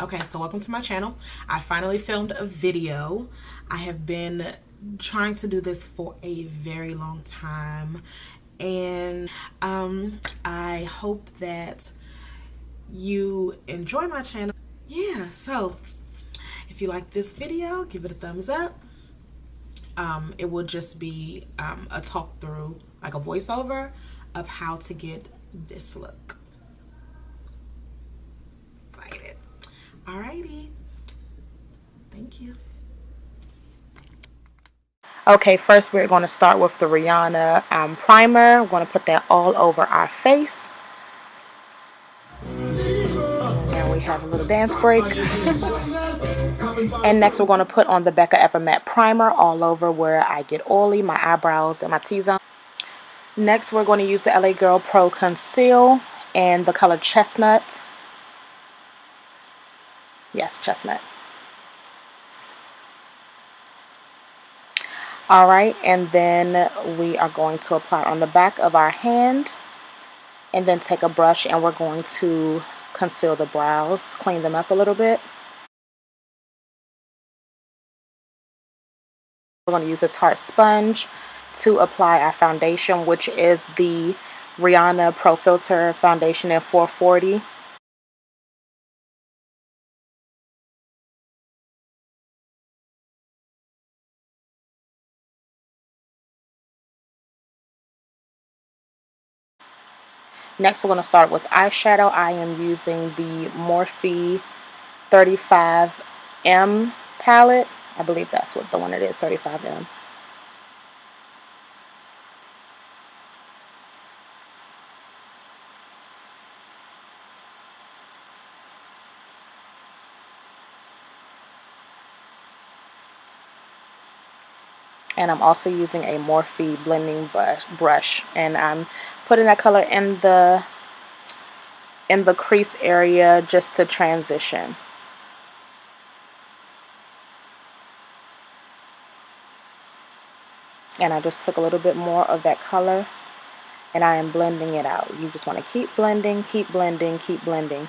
Okay, so welcome to my channel. I finally filmed a video. I have been trying to do this for a very long time, and I hope that you enjoy my channel. Yeah, so if you like this video, give it a thumbs up. It will just be a talk through, like a voiceover of how to get this look. Excited. Alrighty. Thank you. Okay, first we're going to start with the Rihanna primer. We're going to put that all over our face. And we have a little dance break. And next we're going to put on the Becca Ever Matte primer all over where I get oily, my eyebrows, and my T-zone. Next we're going to use the LA Girl Pro Conceal in the color Chestnut. Yes, Chestnut. Alright, and then we are going to apply on the back of our hand. And then take a brush and we're going to conceal the brows, clean them up a little bit. We're going to use a Tarte sponge to apply our foundation, which is the Rihanna Pro Filter Foundation in 440. Next, we're going to start with eyeshadow. I am using the Morphe 35M palette. I believe that's what the one it is, 35M. And I'm also using a Morphe blending brush, and I'm putting that color in the crease area just to transition. And I just took a little bit more of that color and I am blending it out. You just want to keep blending, keep blending, keep blending.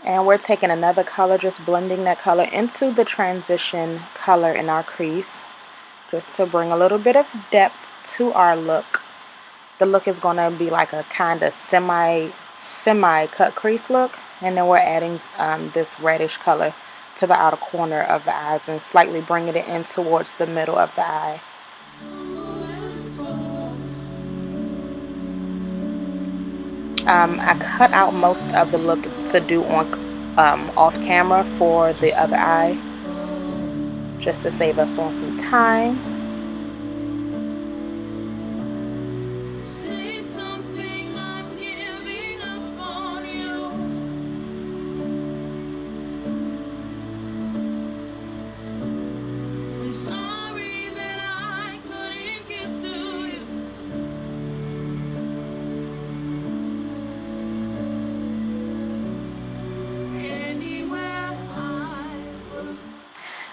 And we're taking another color, just blending that color into the transition color in our crease, just to bring a little bit of depth to our look. The look is going to be like a kind of semi cut crease look, and then we're adding this reddish color to the outer corner of the eyes and slightly bringing it in towards the middle of the eye. I cut out most of the look to do on off camera for the other eye, just to save us on some time.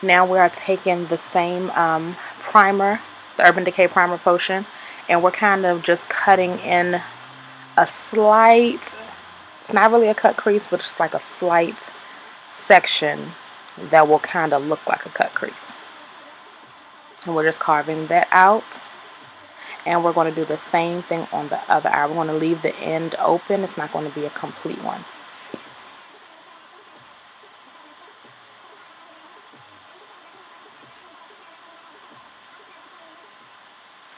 Now we are taking the same primer, the Urban Decay Primer Potion, and we're kind of just cutting in a slight, it's not really a cut crease, but it's like a slight section that will kind of look like a cut crease. And we're just carving that out. And we're going to do the same thing on the other eye. We're going to leave the end open. It's not going to be a complete one.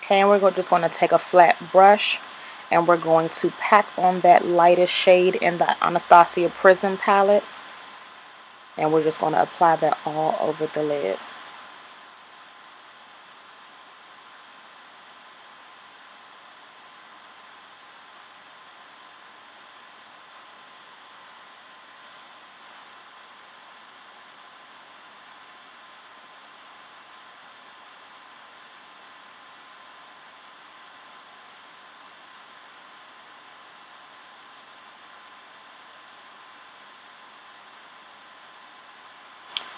Okay, and we're just going to take a flat brush and we're going to pack on that lightest shade in the Anastasia Prism palette. And we're just going to apply that all over the lid.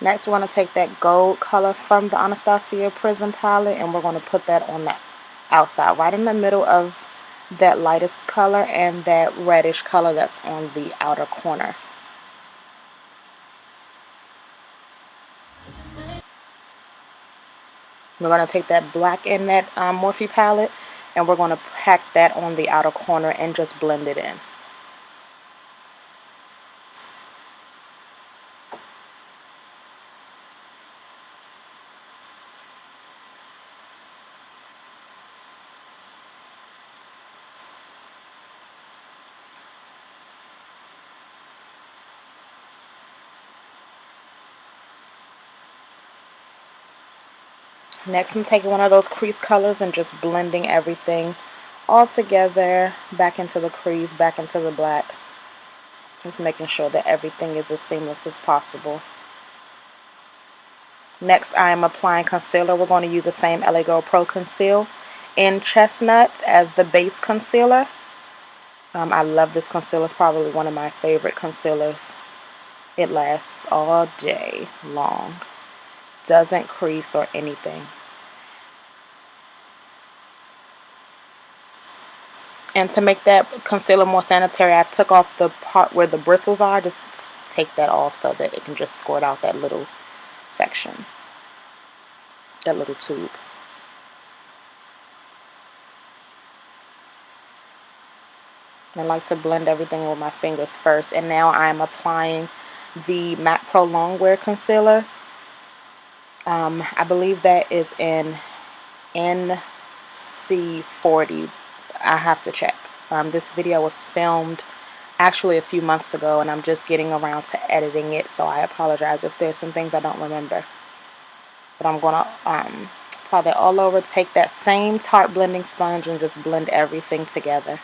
Next, we're going to take that gold color from the Anastasia Prism palette, and we're going to put that on the outside, right in the middle of that lightest color and that reddish color that's on the outer corner. We're going to take that black in that Morphe palette, and we're going to pack that on the outer corner and just blend it in. Next, I'm taking one of those crease colors and just blending everything all together, back into the crease, back into the black. Just making sure that everything is as seamless as possible. Next, I am applying concealer. We're going to use the same LA Girl Pro Conceal in Chestnut as the base concealer. I love this concealer. It's probably one of my favorite concealers. It lasts all day long. Doesn't crease or anything. And to make that concealer more sanitary, I took off the part where the bristles are. Just take that off so that it can just squirt out that little section, that little tube. I like to blend everything with my fingers first. And now I'm applying the MAC Pro Longwear Concealer. I believe that is in NC40. I have to check. This video was filmed actually a few months ago, and I'm just getting around to editing it, so I apologize if there's some things I don't remember. But I'm going to apply that all over. Take that same Tarte blending sponge and just blend everything together.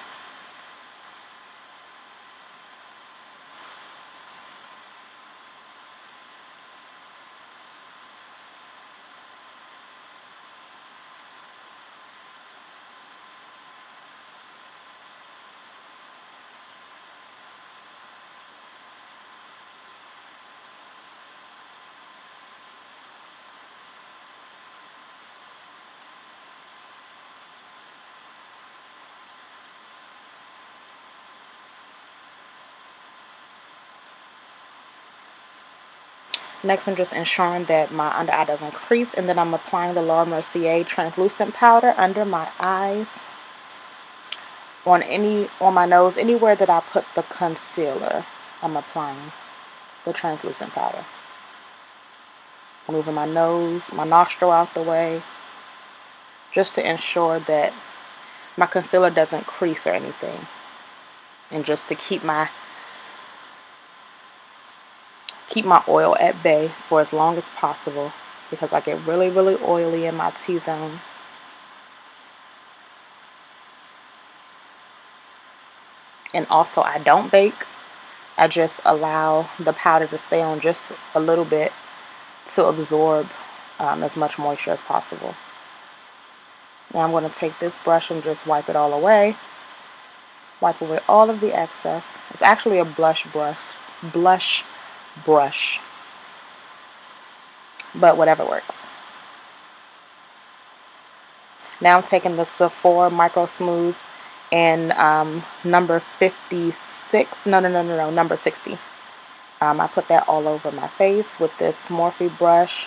Next, I'm just ensuring that my under eye doesn't crease, and then I'm applying the Laura Mercier translucent powder under my eyes, on my nose, anywhere that I put the concealer. I'm applying the translucent powder. Moving my nose, my nostril out the way, just to ensure that my concealer doesn't crease or anything, and just to keep my oil at bay for as long as possible, because I get really, really oily in my T-zone. And also, I don't bake. I just allow the powder to stay on just a little bit to absorb as much moisture as possible. Now I'm going to take this brush and just wipe it all away. Wipe away all of the excess. It's actually a blush brush, but whatever works. Now I'm taking the Sephora Micro Smooth in number 56, number 60. I put that all over my face with this Morphe brush.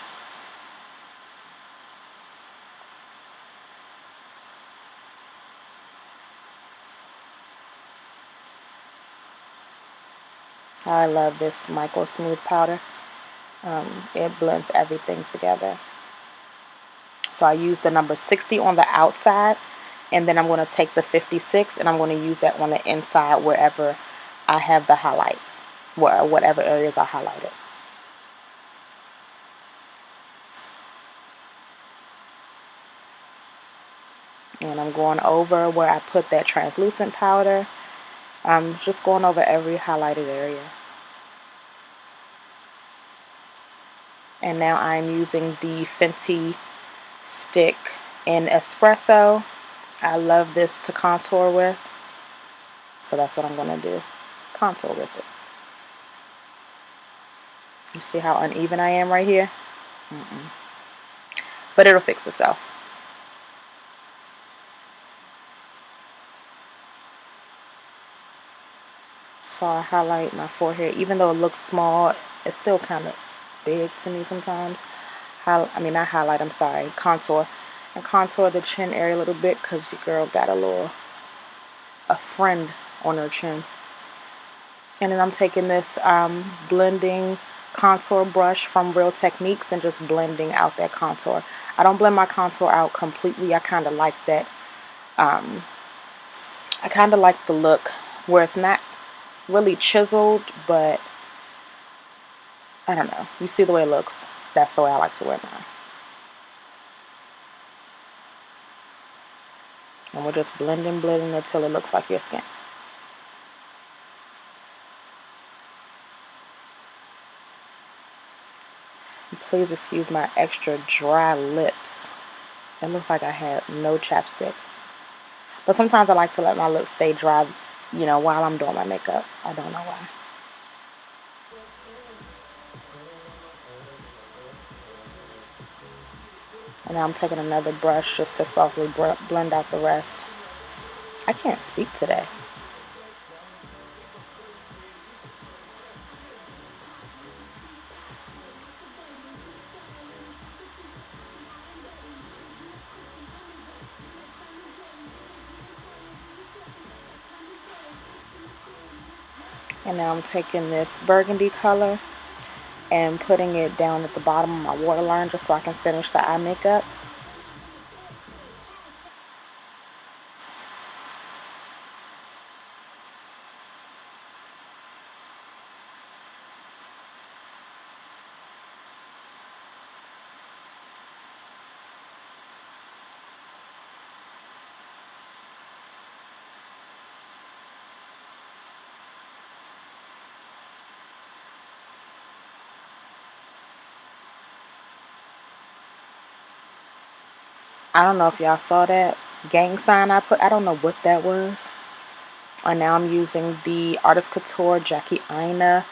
I love this Micro Smooth powder. It blends everything together. So I use the number 60 on the outside, and then I'm going to take the 56 and I'm going to use that on the inside wherever I have the highlight, whatever areas are highlighted. And I'm going over where I put that translucent powder. I'm just going over every highlighted area. And now I'm using the Fenty stick in Espresso. I love this to contour with, so that's what I'm going to do, contour with it. You see how uneven I am right here? But it'll fix itself. So I highlight my forehead. Even though it looks small, it's still kind of big to me sometimes. Not highlight, I'm sorry, contour. And contour the chin area a little bit because your girl got a friend on her chin. And then I'm taking this blending contour brush from Real Techniques and just blending out that contour. I don't blend my contour out completely. I kind of like that. I kind of like the look where it's not really chiseled, but I don't know. You see the way it looks? That's the way I like to wear mine. And we're just blending until it looks like your skin. And please excuse my extra dry lips. It looks like I had no chapstick. But sometimes I like to let my lips stay dry, while I'm doing my makeup. I don't know why. And now I'm taking another brush just to softly blend out the rest. I can't speak today. And now I'm taking this burgundy color and putting it down at the bottom of my waterline just so I can finish the eye makeup. I don't know if y'all saw that gang sign I put. I don't know what that was. And now I'm using the Artist Couture Jackie Aina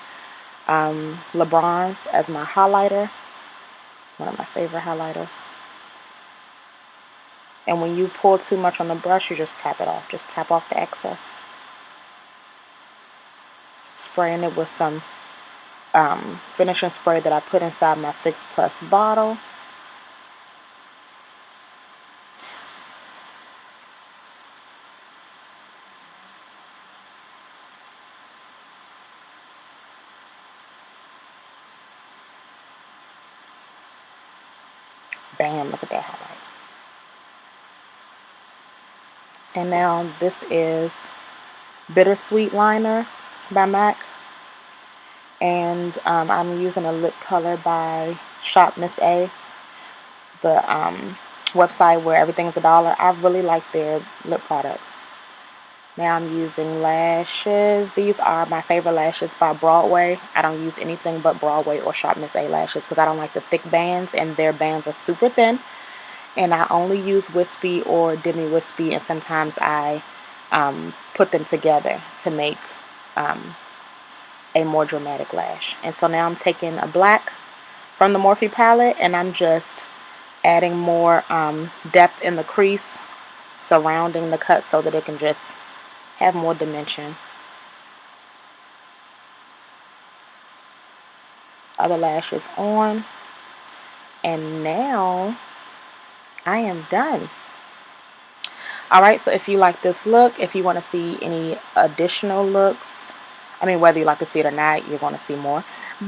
LeBron's as my highlighter. One of my favorite highlighters. And when you pull too much on the brush, you just tap it off. Just tap off the excess. Spraying it with some finishing spray that I put inside my Fix Plus bottle. Bam, look at that highlight. And now this is Bittersweet Liner by MAC. And I'm using a lip color by Shop Miss A, the website where everything's $1. I really like their lip products. Now I'm using lashes. These are my favorite lashes by Broadway. I don't use anything but Broadway or Shop Miss A lashes because I don't like the thick bands, and their bands are super thin. And I only use wispy or demi wispy, and sometimes I put them together to make a more dramatic lash. And so now I'm taking a black from the Morphe palette, and I'm just adding more depth in the crease surrounding the cut so that it can just have more dimension. Other lashes on, and now I am done. Alright, so if you like this look, if you want to see any additional looks, whether you like to see it or not, you're going to see more.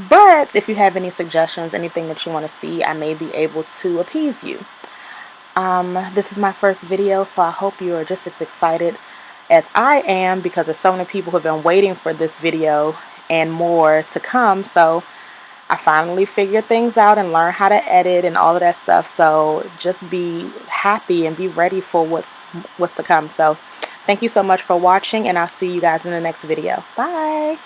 But if you have any suggestions, anything that you want to see, I may be able to appease you. This is my first video, so I hope you are just as excited as I am, because there's so many people who have been waiting for this video and more to come. So I finally figured things out and learned how to edit and all of that stuff. So just be happy and be ready for what's to come. So thank you so much for watching, and I'll see you guys in the next video. Bye.